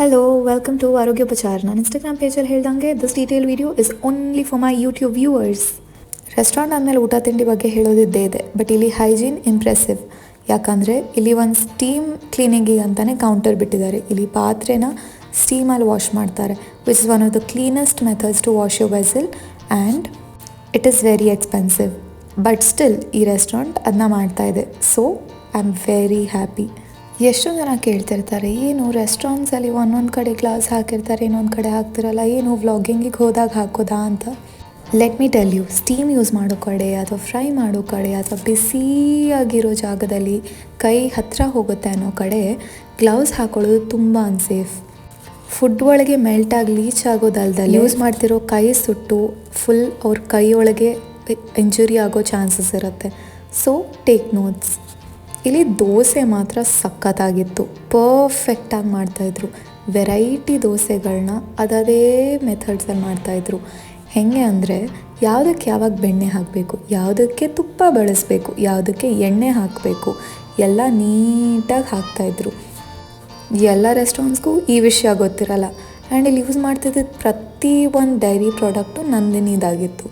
Hello, welcome to Arogyopachar. ನಾನು Instagram ಪೇಜಲ್ಲಿ ಹೇಳ್ದಂಗೆ this detail video is only for my YouTube viewers. Restaurant ಆದಮೇಲೆ ಊಟ ತಿಂಡಿ ಬಗ್ಗೆ ಹೇಳೋದಿದ್ದೇ ಇದೆ, ಬಟ್ ಇಲ್ಲಿ ಹೈಜೀನ್ ಇಂಪ್ರೆಸಿವ್. ಯಾಕಂದರೆ ಇಲ್ಲಿ ಒಂದು ಸ್ಟೀಮ್ ಕ್ಲೀನಿಂಗಿಗೆ ಅಂತಲೇ ಕೌಂಟರ್ ಬಿಟ್ಟಿದ್ದಾರೆ. ಇಲ್ಲಿ ಪಾತ್ರೆನ ಸ್ಟೀಮಲ್ಲಿ ವಾಶ್ ಮಾಡ್ತಾರೆ, which is one of the cleanest methods to wash your vessel and it is very expensive. But still ಈ ರೆಸ್ಟೋರೆಂಟ್ ಅದನ್ನ ಮಾಡ್ತಾ ಇದೆ, so I am very happy. ಎಷ್ಟೊಂದು ಜನ ಕೇಳ್ತಿರ್ತಾರೆ, ಏನು ರೆಸ್ಟೋರೆಂಟ್ಸಲ್ಲಿ ಒಂದೊಂದು ಕಡೆ ಗ್ಲಾಸ್ ಹಾಕಿರ್ತಾರೆ, ಇನ್ನೊಂದು ಕಡೆ ಹಾಕ್ತಿರಲ್ಲ, ಏನು ವ್ಲಾಗಿಂಗಿಗೆ ಹೋದಾಗ ಹಾಕೋದಾ ಅಂತ. Let me tell you, steam use ಮಾಡೋ ಕಡೆ ಅಥವಾ ಫ್ರೈ ಮಾಡೋ ಕಡೆ ಅಥವಾ ಬಿಸಿಯಾಗಿರೋ ಜಾಗದಲ್ಲಿ ಕೈ ಹತ್ತಿರ ಹೋಗುತ್ತೆ ಅನ್ನೋ ಕಡೆ ಗ್ಲೌಸ್ ಹಾಕೊಳ್ಳೋದು ತುಂಬ ಅನ್ಸೇಫ್. ಫುಡ್ ಒಳಗೆ ಮೆಲ್ಟಾಗಿ ಲೀಚ್ ಆಗೋದಲ್ದಲ್ಲಿ ಯೂಸ್ ಮಾಡ್ತಿರೋ ಕೈ ಸುಟ್ಟು ಫುಲ್ ಅವ್ರ ಕೈ ಒಳಗೆ ಇಂಜುರಿ ಆಗೋ ಚಾನ್ಸಸ್ ಇರುತ್ತೆ. So take notes. ಇಲ್ಲಿ ದೋಸೆ ಮಾತ್ರ ಸಖತ್ತಾಗಿತ್ತು, ಪರ್ಫೆಕ್ಟಾಗಿ ಮಾಡ್ತಾಯಿದ್ರು. ವೆರೈಟಿ ದೋಸೆಗಳನ್ನ ಅದೇ ಮೆಥಡ್ಸಲ್ಲಿ ಮಾಡ್ತಾಯಿದ್ರು. ಹೇಗೆ ಅಂದರೆ ಯಾವುದಕ್ಕೆ ಯಾವಾಗ ಬೆಣ್ಣೆ ಹಾಕಬೇಕು, ಯಾವುದಕ್ಕೆ ತುಪ್ಪ ಬಳಸಬೇಕು, ಯಾವುದಕ್ಕೆ ಎಣ್ಣೆ ಹಾಕಬೇಕು, ಎಲ್ಲ ನೀಟಾಗಿ ಹಾಕ್ತಾಯಿದ್ರು. ಎಲ್ಲ ರೆಸ್ಟೋರೆಂಟ್ಸ್ಗೂ ಈ ವಿಷಯ ಗೊತ್ತಿರಲ್ಲ. ಆ್ಯಂಡ್ ಇಲ್ಲಿ ಯೂಸ್ ಮಾಡ್ತಿದ್ದ ಪ್ರತಿ ಒಂದು ಡೈರಿ ಪ್ರಾಡಕ್ಟು ನಂದಿನಿದಾಗಿತ್ತು.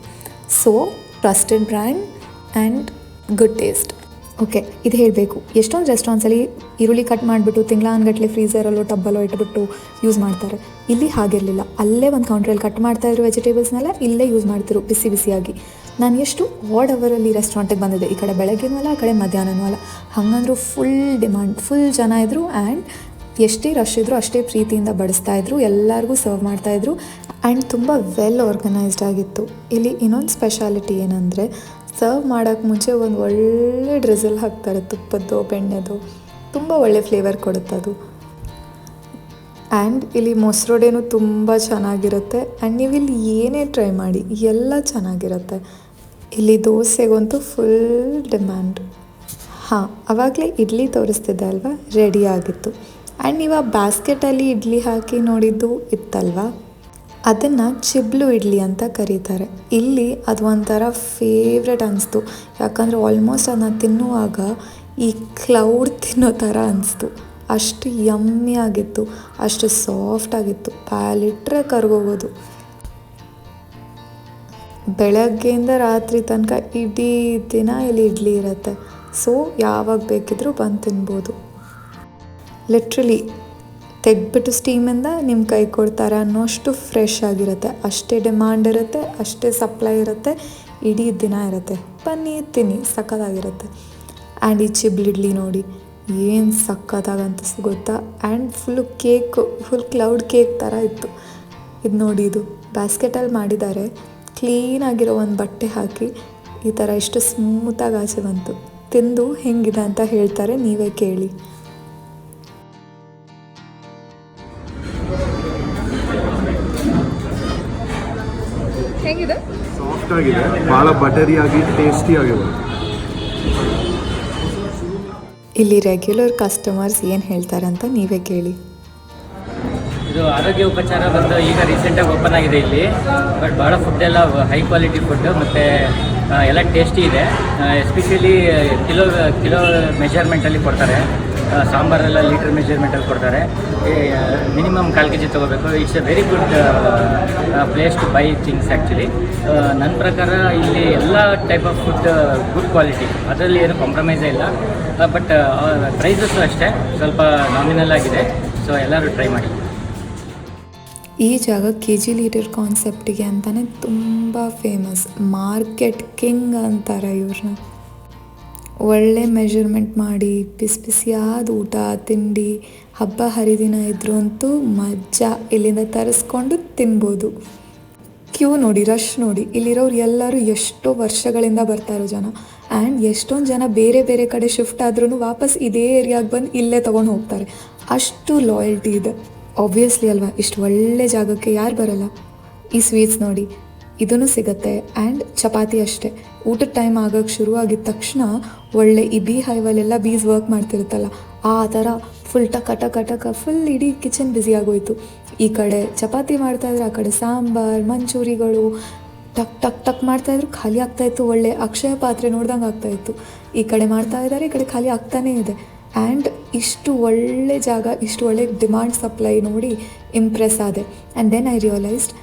So trusted brand and good taste. Okay, ಇದು ಹೇಳಬೇಕು, ಎಷ್ಟೊಂದು ರೆಸ್ಟೋರೆಂಟ್ಸಲ್ಲಿ ಈರುಳ್ಳಿ ಕಟ್ ಮಾಡಿಬಿಟ್ಟು ತಿಂಗಳಾನ್ಗಟ್ಲೆ ಫ್ರೀಝರಲ್ಲೋ ಟಬ್ಬಲ್ಲೋ ಇಟ್ಬಿಟ್ಟು ಯೂಸ್ ಮಾಡ್ತಾರೆ. ಇಲ್ಲಿ ಹಾಗಿರಲಿಲ್ಲ. ಅಲ್ಲೇ ಒಂದು ಕೌಂಟ್ರಲ್ಲಿ ಕಟ್ ಮಾಡ್ತಾಯಿದ್ರು ವೆಜಿಟೇಬಲ್ಸ್ನೆಲ್ಲ ಇಲ್ಲೇ ಯೂಸ್ ಮಾಡ್ತಿರು ಬಿಸಿ ಬಿಸಿಯಾಗಿ. ನಾನು ಎಷ್ಟು ಆಡ್ ಅವರಲ್ಲಿ ರೆಸ್ಟೋರೆಂಟಿಗೆ ಬಂದಿದ್ದೆ, ಈ ಕಡೆ ಬೆಳಗ್ಗೆನೂ ಅಲ್ಲ, ಆ ಕಡೆ ಮಧ್ಯಾಹ್ನನೂ ಅಲ್ಲ. ಹಾಗಂದ್ರೂ ಫುಲ್ ಡಿಮಾಂಡ್, ಫುಲ್ ಜನ ಇದ್ದರು. ಆ್ಯಂಡ್ ಎಷ್ಟೇ ರಶ್ ಇದ್ದರೂ ಅಷ್ಟೇ ಪ್ರೀತಿಯಿಂದ ಬಡಿಸ್ತಾಯಿದ್ರು, ಎಲ್ಲರಿಗೂ ಸರ್ವ್ ಮಾಡ್ತಾಯಿದ್ರು. ಆ್ಯಂಡ್ ತುಂಬ ವೆಲ್ ಆರ್ಗನೈಸ್ಡ್ ಆಗಿತ್ತು. ಇಲ್ಲಿ ಇನ್ನೊಂದು ಸ್ಪೆಷಾಲಿಟಿ ಏನಂದರೆ, ಸರ್ವ್ ಮಾಡೋಕ್ಕೆ ಮುಂಚೆ ಒಂದು ಒಳ್ಳೆ ಡ್ರಿಸಲ್ ಹಾಕ್ತಾರೆ, ತುಪ್ಪದ್ದು ಬೆಣ್ಣೆದು. ತುಂಬ ಒಳ್ಳೆ ಫ್ಲೇವರ್ ಕೊಡುತ್ತೆ ಅದು. ಆ್ಯಂಡ್ ಇಲ್ಲಿ ಮೊಸರೊಡೆನೂ ತುಂಬ ಚೆನ್ನಾಗಿರುತ್ತೆ. ಆ್ಯಂಡ್ ನೀವು ಇಲ್ಲಿ ಏನೇ ಟ್ರೈ ಮಾಡಿ ಎಲ್ಲ ಚೆನ್ನಾಗಿರುತ್ತೆ. ಇಲ್ಲಿ ದೋಸೆಗಂತೂ ಫುಲ್ ಡಿಮ್ಯಾಂಡ್. ಹಾಂ, ಆವಾಗಲೇ ಇಡ್ಲಿ ತೋರಿಸ್ತಿದ್ದೆ ಅಲ್ವಾ, ರೆಡಿ ಆಗಿತ್ತು. ಆ್ಯಂಡ್ ನೀವು ಆ ಬ್ಯಾಸ್ಕೆಟಲ್ಲಿ ಇಡ್ಲಿ ಹಾಕಿ ನೋಡಿದ್ದು ಇತ್ತಲ್ವಾ, ಅದನ್ನು ಚಿಬ್ಲು ಇಡ್ಲಿ ಅಂತ ಕರೀತಾರೆ. ಇಲ್ಲಿ ಅದು ಒಂಥರ ಫೇವ್ರೆಟ್ ಅನಿಸ್ತು. ಯಾಕಂದರೆ ಆಲ್ಮೋಸ್ಟ್ ಅದನ್ನ ತಿನ್ನುವಾಗ ಈ ಕ್ಲೌಡ್ ತಿನ್ನೋ ಥರ ಅನಿಸ್ತು. ಅಷ್ಟು ಯಮ್ಮಿ ಆಗಿತ್ತು, ಅಷ್ಟು ಸಾಫ್ಟಾಗಿತ್ತು, ಪಾಲಿಟ್ರೆ ಕರ್ಗೋಗೋದು. ಬೆಳಗ್ಗೆಯಿಂದ ರಾತ್ರಿ ತನಕ ಇಡೀ ದಿನ ಇಲ್ಲಿ ಇಡ್ಲಿ ಇರುತ್ತೆ. ಸೊ ಯಾವಾಗ ಬೇಕಿದ್ರೂ ಬಂದು ತಿನ್ಬೋದು. ಲಿಟ್ರಲಿ ತೆಗೆದ್ಬಿಟ್ಟು ಸ್ಟೀಮಿಂದ ನಿಮ್ಮ ಕೈ ಕೊಡ್ತಾರೆ ಅನ್ನೋಷ್ಟು ಫ್ರೆಶ್ ಆಗಿರುತ್ತೆ. ಅಷ್ಟೇ ಡಿಮಾಂಡ್ ಇರುತ್ತೆ, ಅಷ್ಟೇ ಸಪ್ಲೈ ಇರುತ್ತೆ, ಇಡೀ ದಿನ ಇರುತ್ತೆ. ಬನ್ನಿ ತಿನ್ನಿ, ಸಖತ್ತಾಗಿರುತ್ತೆ. ಆ್ಯಂಡ್ ಈ ಚಿಬ್ಲು ಇಡ್ಲಿ ನೋಡಿ ಏನು ಸಖತ್ತಾಗಂತ ಗೊತ್ತಾ. ಆ್ಯಂಡ್ ಫುಲ್ ಕ್ಲೌಡ್ ಕೇಕ್ ಥರ ಇತ್ತು. ಇದು ನೋಡಿ, ಇದು ಬ್ಯಾಸ್ಕೆಟಲ್ಲಿ ಮಾಡಿದ್ದಾರೆ. ಕ್ಲೀನಾಗಿರೋ ಒಂದು ಬಟ್ಟೆ ಹಾಕಿ ಈ ಥರ ಎಷ್ಟು ಸ್ಮೂತಾಗಿ ಆಚೆ ಬಂತು. ತಿಂದು ಹೆಂಗಿದೆ ಅಂತ ಹೇಳ್ತಾರೆ, ನೀವೇ ಕೇಳಿ. ಹೇಗಿದೆ? ಸಾಫ್ಟ್ ಆಗಿದೆ, ಭಾಳ ಬಟರಿಯಾಗಿ ಟೇಸ್ಟಿ ಆಗಿದೆ. ಇಲ್ಲಿ ರೆಗ್ಯುಲರ್ ಕಸ್ಟಮರ್ಸ್ ಏನು ಹೇಳ್ತಾರೆ ಅಂತ ನೀವೇ ಕೇಳಿ. ಇದು ಆರೋಗ್ಯ ಉಪಚಾರ ಬಂದು ಈಗ ರೀಸೆಂಟಾಗಿ ಓಪನ್ ಆಗಿದೆ ಇಲ್ಲಿ. ಬಟ್ ಭಾಳ ಫುಡ್ ಎಲ್ಲ ಹೈ ಕ್ವಾಲಿಟಿ ಫುಡ್ ಮತ್ತು ಎಲ್ಲ ಟೇಸ್ಟಿ ಇದೆ. ಎಸ್ಪೆಷಲಿ ಕಿಲೋ ಮೆಜರ್ಮೆಂಟಲ್ಲಿ ಕೊಡ್ತಾರೆ. ಸಾಂಬಾರೆಲ್ಲ ಲೀಟರ್ ಮೆಜರ್ಮೆಂಟಲ್ಲಿ ಕೊಡ್ತಾರೆ. ಮಿನಿಮಮ್ 1/4 kg ತೊಗೋಬೇಕು. It's a very good place to buy things actually. ನನ್ನ ಪ್ರಕಾರ ಇಲ್ಲಿ ಎಲ್ಲ type of food good quality, ಅದರಲ್ಲಿ ಏನು ಕಾಂಪ್ರಮೈಸೇ ಇಲ್ಲ. ಬಟ್ ಪ್ರೈಸಸ್ಸು ಅಷ್ಟೇ ಸ್ವಲ್ಪ ನಾಮಿನಲ್ ಆಗಿದೆ. ಸೊ ಎಲ್ಲರೂ ಟ್ರೈ ಮಾಡಿ. ಈ ಜಾಗ KG ಲೀಟರ್ ಕಾನ್ಸೆಪ್ಟಿಗೆ ಅಂತಲೇ ತುಂಬ ಫೇಮಸ್. ಮಾರ್ಕೆಟ್ ಕಿಂಗ್ ಅಂತಾರೆ ಇವ್ರನ್ನ. ಒಳ್ಳೆ ಮೆಜರ್ಮೆಂಟ್ ಮಾಡಿ ಬಿಸಿ ಬಿಸಿಯಾದ ಊಟ ತಿಂಡಿ ಹಬ್ಬ ಹರಿದಿನ ಇದ್ರೂ ಅಂತೂ ಮಜಾ. ಇಲ್ಲಿಂದ ತರಿಸ್ಕೊಂಡು ತಿನ್ಬೋದು. ಕ್ಯೂ ನೋಡಿ, ರಶ್ ನೋಡಿ. ಇಲ್ಲಿರೋರು ಎಲ್ಲರೂ ಎಷ್ಟೋ ವರ್ಷಗಳಿಂದ ಬರ್ತಾರೋ ಜನ. ಆ್ಯಂಡ್ ಎಷ್ಟೊಂದು ಜನ ಬೇರೆ ಬೇರೆ ಕಡೆ ಶಿಫ್ಟ್ ಆದ್ರೂ ವಾಪಸ್ ಇದೇ ಏರಿಯಾಗೆ ಬಂದು ಇಲ್ಲೇ ತೊಗೊಂಡು ಹೋಗ್ತಾರೆ. ಅಷ್ಟು ಲಾಯಲ್ಟಿ ಇದೆ. ಆಬ್ವಿಯಸ್ಲಿ ಅಲ್ವಾ, ಇಷ್ಟು ಒಳ್ಳೆ ಜಾಗಕ್ಕೆ ಯಾರು ಬರಲ್ಲ. ಈ ಸ್ವೀಟ್ಸ್ ನೋಡಿ, ಇದೂ ಸಿಗುತ್ತೆ. ಆ್ಯಂಡ್ ಚಪಾತಿ ಅಷ್ಟೇ. ಊಟದ ಟೈಮ್ ಆಗೋಕ್ಕೆ ಶುರುವಾಗಿದ್ದ ತಕ್ಷಣ ಒಳ್ಳೆ ಈ ಹೈವಲ್ಲೆಲ್ಲ ಬೀಸ್ ವರ್ಕ್ ಮಾಡ್ತಿರುತ್ತಲ್ಲ, ಆ ಥರ ಫುಲ್ ಟಕ ಫುಲ್ ಇಡೀ ಕಿಚನ್ ಬ್ಯುಸಿ ಆಗೋಯ್ತು. ಈ ಕಡೆ ಚಪಾತಿ ಮಾಡ್ತಾಯಿದ್ರು, ಆ ಕಡೆ ಸಾಂಬಾರು ಮಂಚೂರಿಗಳು ಟಕ್ ಟಕ್ ಮಾಡ್ತಾಯಿದ್ರು, ಖಾಲಿ ಆಗ್ತಾಯಿತ್ತು. ಒಳ್ಳೆ ಅಕ್ಷಯ ಪಾತ್ರೆ ನೋಡ್ದಂಗೆ ಆಗ್ತಾಯಿತ್ತು. ಈ ಕಡೆ ಮಾಡ್ತಾಯಿದ್ದಾರೆ, ಈ ಕಡೆ ಖಾಲಿ ಆಗ್ತಾನೇ ಇದೆ. ಆ್ಯಂಡ್ ಇಷ್ಟು ಒಳ್ಳೆ ಜಾಗ, ಇಷ್ಟು ಒಳ್ಳೆ ಡಿಮಾಂಡ್ ಸಪ್ಲೈ ನೋಡಿ ಇಂಪ್ರೆಸ್ ಆದೆ. ಆ್ಯಂಡ್ ದೆನ್ ಐ ರಿಯಲೈಸ್ಡ್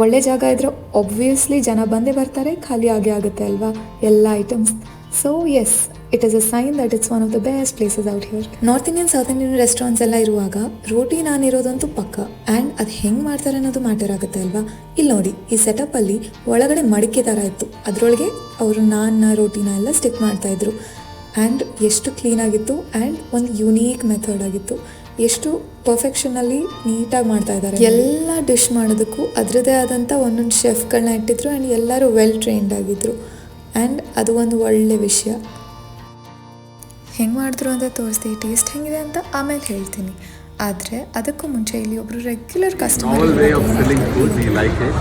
ಒಳ್ಳೆ ಜಾಗ ಇದ್ದರೆ ಒಬ್ವಿಯಸ್ಲಿ ಜನ ಬಂದೇ ಬರ್ತಾರೆ, ಖಾಲಿ ಆಗೇ ಆಗುತ್ತೆ ಅಲ್ವಾ ಎಲ್ಲ items. So yes, it is a sign that it's one of the best places out here. North Indian, south Indian restaurants ಎಲ್ಲ ಇರುವಾಗ ರೋಟಿ ನಾನ್ ಇರೋದಂತೂ ಪಕ್ಕ. ಆ್ಯಂಡ್ ಅದು ಹೆಂಗೆ ಮಾಡ್ತಾರೆ ಅನ್ನೋದು ಮ್ಯಾಟರ್ ಆಗುತ್ತೆ ಅಲ್ವಾ. ಇಲ್ಲಿ ನೋಡಿ, ಈ ಸೆಟಪ್ಪಲ್ಲಿ ಒಳಗಡೆ ಮಡಿಕೆ ಥರ ಇತ್ತು, ಅದರೊಳಗೆ ಅವರು ನಾನ್ನ ರೋಟಿನ ಎಲ್ಲ ಸ್ಟಿಕ್ ಮಾಡ್ತಾಯಿದ್ರು. ಆ್ಯಂಡ್ ಎಷ್ಟು ಕ್ಲೀನಾಗಿತ್ತು ಆ್ಯಂಡ್ ಒಂದು ಯುನೀಕ್ ಮೆಥಡ್ ಆಗಿತ್ತು. ಎಷ್ಟು ಪರ್ಫೆಕ್ಷನಲ್ಲಿ ನೀಟಾಗಿ ಮಾಡ್ತಾ ಇದ್ದಾರೆ. ಎಲ್ಲ ಡಿಶ್ ಮಾಡೋದಕ್ಕೂ ಅದರದ್ದೇ ಆದಂಥ ಒಂದೊಂದು ಶೆಫ್ಗಳನ್ನ ಇಟ್ಟಿದ್ರು ಆ್ಯಂಡ್ ಎಲ್ಲರೂ ವೆಲ್ ಟ್ರೈನ್ಡ್ ಆಗಿದ್ದರು. ಆ್ಯಂಡ್ ಅದು ಒಂದು ಒಳ್ಳೆ ವಿಷಯ. ಹೆಂಗೆ ಮಾಡಿದ್ರು ಅಂತ ತೋರಿಸ್ತೀವಿ, ಟೇಸ್ಟ್ ಹೆಂಗಿದೆ ಅಂತ ಆಮೇಲೆ ಹೇಳ್ತೀನಿ. ಆದರೆ ಅದಕ್ಕೂ ಮುಂಚೆ ಇಲ್ಲಿ ಒಬ್ಬರು regular customer. All way of selling food, we like it.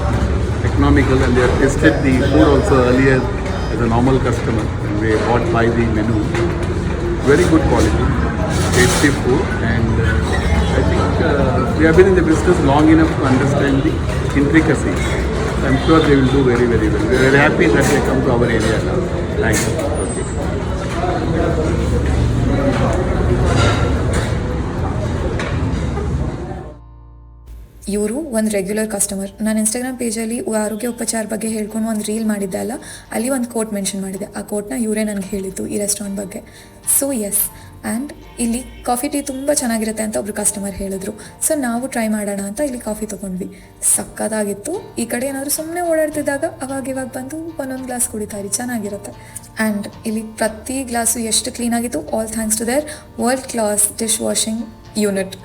Economical, and they have tested the food also earlier as a normal customer and they bought by the menu. Very good quality, tasty food, and I think we have been in the business long enough to understand the intricacies. I'm sure they will do very, very well. We are very happy that they come to our area now. Thank you. ಇವರು ಒಂದು regular customer. ನಾನು Instagram ಪೇಜಲ್ಲಿ ಆರೋಗ್ಯ ಉಪಚಾರ ಬಗ್ಗೆ ಹೇಳ್ಕೊಂಡು ಒಂದು reel ಮಾಡಿದ್ದೆ ಅಲ್ಲ, ಅಲ್ಲಿ ಒಂದು ಕೋಟ್ ಮೆನ್ಷನ್ ಮಾಡಿದೆ. ಆ ಕೋಟ್ನ ಇವರೇ ನನಗೆ ಹೇಳಿದ್ದು ಈ ರೆಸ್ಟೋರೆಂಟ್ ಬಗ್ಗೆ. ಸೊ ಎಸ್, ಆ್ಯಂಡ್ ಇಲ್ಲಿ ಕಾಫಿ ಟೀ ತುಂಬ ಚೆನ್ನಾಗಿರುತ್ತೆ ಅಂತ ಒಬ್ರು ಕಸ್ಟಮರ್ ಹೇಳಿದ್ರು. ಸೊ ನಾವು ಟ್ರೈ ಮಾಡೋಣ ಅಂತ ಇಲ್ಲಿ ಕಾಫಿ ತೊಗೊಂಡ್ವಿ. ಸಕ್ಕತ್ತಾಗಿತ್ತು. ಈ ಕಡೆ ಏನಾದರೂ ಸುಮ್ಮನೆ ಓಡಾಡ್ತಿದ್ದಾಗ ಅವಾಗ ಬಂದು ಒಂದೊಂದು ಗ್ಲಾಸ್ ಕುಡಿತಾರೆ, ಚೆನ್ನಾಗಿರುತ್ತೆ. ಆ್ಯಂಡ್ ಇಲ್ಲಿ ಪ್ರತಿ ಗ್ಲಾಸು ಎಷ್ಟು ಕ್ಲೀನಾಗಿತ್ತು, all thanks to their world class dish washing unit.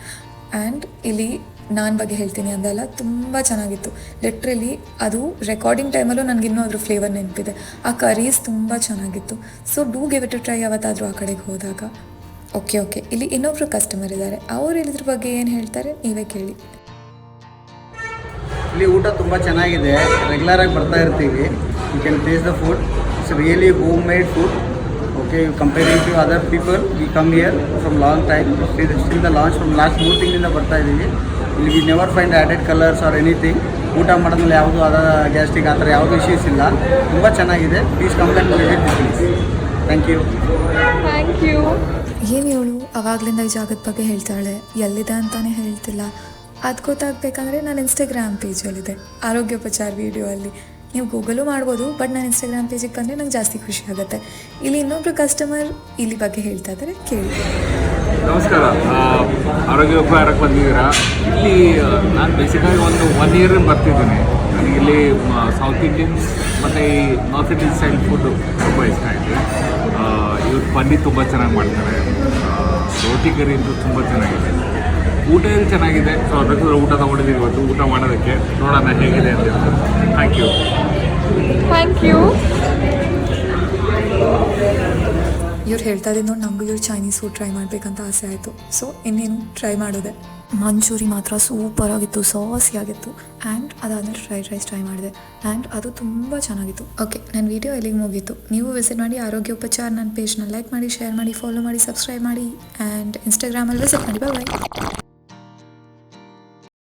And ಇಲ್ಲಿ ನಾನು ಬಗ್ಗೆ ಹೇಳ್ತೀನಿ ಅಂದೆಲ್ಲ ತುಂಬ ಚೆನ್ನಾಗಿತ್ತು. ಲಿಟ್ರಲಿ ಅದು ರೆಕಾರ್ಡಿಂಗ್ ಟೈಮಲ್ಲೂ ನನಗಿನ್ನೂ ಅದ್ರ ಫ್ಲೇವರ್ ನೆನಪಿದೆ. ಆ ಕರೀಸ್ ತುಂಬ ಚೆನ್ನಾಗಿತ್ತು. So do give it a try ಯಾವತ್ತಾದರೂ ಆ ಕಡೆಗೆ ಹೋದಾಗ. ಓಕೆ, ಇಲ್ಲಿ ಇನ್ನೊಬ್ರು ಕಸ್ಟಮರ್ ಇದ್ದಾರೆ. ಅವ್ರು ಇದ್ರ ಬಗ್ಗೆ ಏನು ಹೇಳ್ತಾರೆ ನೀವೇ ಕೇಳಿ. ಇಲ್ಲಿ ಊಟ ತುಂಬ ಚೆನ್ನಾಗಿದೆ. ರೆಗ್ಯುಲರಾಗಿ ಬರ್ತಾ ಇರ್ತೀವಿ. You can taste the food. It's really home made food. Okay, comparing to other people we come here from long time. Still the lunch from last 3 ತಿಂಗಳಿಂದ ಬರ್ತಾ ಇದ್ದೀವಿ. ಇಲ್ಲಿ we never find added colours or anything. ಊಟ ಮಾಡಿದ್ಮೇಲೆ ಯಾವುದೂ ಅದರ gastric ಆ ಥರ ಯಾವುದೂ ಇಶ್ಯೂಸ್ ಇಲ್ಲ. ತುಂಬ ಚೆನ್ನಾಗಿದೆ. Please come and visit this place. Thank you. ಏನು ಹೇಳು, ಅವಾಗಲಿಂದ ಈ ಜಾಗದ ಬಗ್ಗೆ ಹೇಳ್ತಾಳೆ, ಎಲ್ಲಿದೆ ಅಂತಲೇ ಹೇಳ್ತಿಲ್ಲ. ಅದು ಗೊತ್ತಾಗಬೇಕಂದ್ರೆ ನಾನು ಇನ್ಸ್ಟಾಗ್ರಾಮ್ ಪೇಜಲ್ಲಿದೆ ಆರೋಗ್ಯೋಪಚಾರ ವೀಡಿಯೋ ಅಲ್ಲಿ. ನೀವು ಗೂಗಲು ಮಾಡ್ಬೋದು, ಬಟ್ ನಾನು ಇನ್ಸ್ಟಾಗ್ರಾಮ್ ಪೇಜಿಗೆ ಬಂದರೆ ನಂಗೆ ಜಾಸ್ತಿ ಖುಷಿ ಆಗುತ್ತೆ. ಇಲ್ಲಿ ಇನ್ನೊಬ್ರು ಕಸ್ಟಮರ್ ಇಲ್ಲಿ ಬಗ್ಗೆ ಹೇಳ್ತಾ ಇದ್ದಾರೆ, ಕೇಳಿ. ನಮಸ್ಕಾರ, ಆರೋಗ್ಯ ಉಪಹಾರಕ್ಕೆ ಬಂದಿದ್ದೀರಾ? ಇಲ್ಲಿ ನಾನು ಬೇಸಿಕಾಗಿ ಒಂದು 1 ಇಯರ್ ಬರ್ತಿದ್ದೀನಿ. ನನಗಿಲ್ಲಿ ಸೌತ್ ಇಂಡಿಯನ್ಸ್ ಮತ್ತು ಈ ನಾರ್ತ್ ಇಂಡಿಯನ್ ಸ್ಟೈಲ್ ಫುಡ್ಡು ತುಂಬ ಇಷ್ಟ ಆಯಿತು. ಇವ್ರು ಪನ್ನೀರ್ ತುಂಬ ಚೆನ್ನಾಗಿ ಮಾಡ್ತಾರೆ. ರೋಟಿ ಕರಿ ಅಂತೂ ತುಂಬ ಚೆನ್ನಾಗಿದೆ. ಊಟ ಏನು ಚೆನ್ನಾಗಿದೆ. ಸೊ ಅದಕ್ಕೆ ಊಟ ತೊಗೊಂಡಿದ್ದೀವಿ ಇವತ್ತು ಊಟ ಮಾಡೋದಕ್ಕೆ. ನೋಡೋಣ ಹೇಗಿದೆ ಅಂತ. Thank you. ಇವ್ರು ಹೇಳ್ತಾ ಇದ್ದು ನೋಡಿ ನಮಗೂ ಇವ್ರು ಚೈನೀಸ್ ಫುಡ್ ಟ್ರೈ ಮಾಡಬೇಕಂತ ಆಸೆ ಆಯಿತು. ಸೊ ಇನ್ನೇನು ಟ್ರೈ ಮಾಡೋದೆ. ಮಂಚೂರಿ ಮಾತ್ರ ಸೂಪರಾಗಿತ್ತು, ಸಾಸಿಯಾಗಿತ್ತು. ಆ್ಯಂಡ್ ಅದಾದಮೇಲೆ ಫ್ರೈಡ್ ರೈಸ್ ಟ್ರೈ ಮಾಡಿದೆ ಆ್ಯಂಡ್ ಅದು ತುಂಬ ಚೆನ್ನಾಗಿತ್ತು. ಓಕೆ, ನನ್ನ ವೀಡಿಯೋ ಎಲ್ಲಿಗೆ ಮುಗೀತು. ನೀವು ವಿಸಿಟ್ ಮಾಡಿ ಆರೋಗ್ಯ ಉಪಚಾರ ನನ್ನ ಪೇಜ್ನ ಲೈಕ್ ಮಾಡಿ, ಶೇರ್ ಮಾಡಿ, ಫಾಲೋ ಮಾಡಿ, ಸಬ್ಸ್ಕ್ರೈಬ್ ಮಾಡಿ ಆ್ಯಂಡ್ ಇನ್ಸ್ಟಾಗ್ರಾಮಲ್ಲಿ ವಿಸಿಟ್ ಮಾಡಿ. ಬಾಯ್.